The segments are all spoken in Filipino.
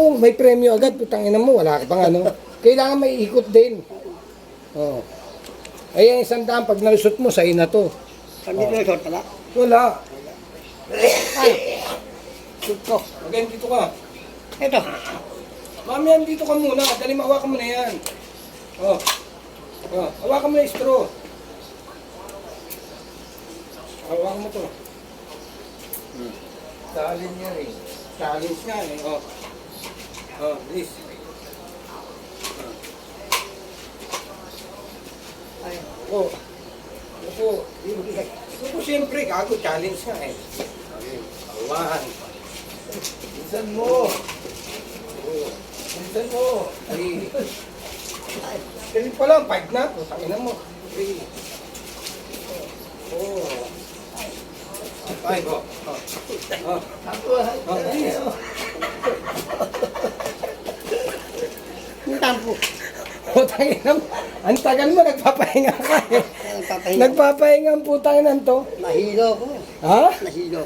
mo, may premyo agad. Putangin mo, wala ka pang ano. Kailangan may ikot din. Oh. Ay, ang 100, pag nalusot mo, sa'yo na to. Pag dito na short pala. Wala. Ay, shoot ko. Again, dito ka. Ito. Mami, yan, dito ka muna. Dali, hawakan mo na yan. Oh. Oh, hawakan mo na yung straw. Hawakan mo to. Challenge niya rin. Challenge nga eh. Oh. Oh, please. Ay, oh. Opo. Opo, siyempre, gago, challenge nga eh. Okay. Awan. Pinsan mo. Oh. Pinsan mo. Ay. Dali pa lang, 5 na. O, tangina mo. 3. Oh. 5, oh. Oh. Oh, please. Yung tampo. O, tangina mo. Ang tagal mo, nagpapahinga ka eh. Nagpapahinga. Nagpapahinga ang putang ina to. Nahilo ko. Ha? Nahilo.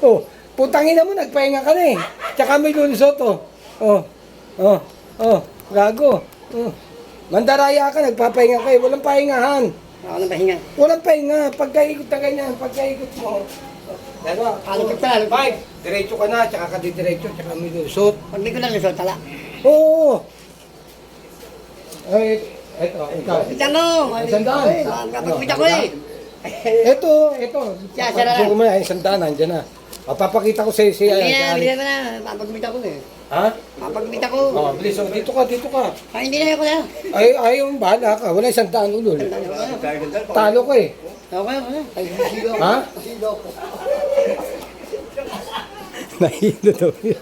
Oh, putang ina mo, nagpahinga ka na eh. Tsaka may lulusot, oh. Oh, oh, oh, gago. Oh. Mandaraya ka, nagpapahinga ka eh. Walang pahingahan. Ako nang pahinga. Walang pahinga. Pagkaikot na ganyan, pagkaikot mo. Dalawa. Alipit ka, alipit. 5. Diretso ka na, tsaka ka diretso, tsaka may lulusot. Pag di ko lang short pala. Oo. Ay, eto, ikaw. Pitan mo. Sandaan. Kapagpita ko eh. Ito. Siya, sira na. Gusto ko mo na, sandaan, nandiyan na. Papapakita ko sa Hindi na, Alex. hindi na. Papagpita ko eh. Ha? Papagpita ko. Oh, bilis. Oh, dito ka. Ay, hindi na ako na. Ay, ayaw, bahala ka. Wala isang daan ulol. Talo ko eh. Okay, okay. Ay, nahilo ako. Ha? Nahilo ako. Nahilo daw yan.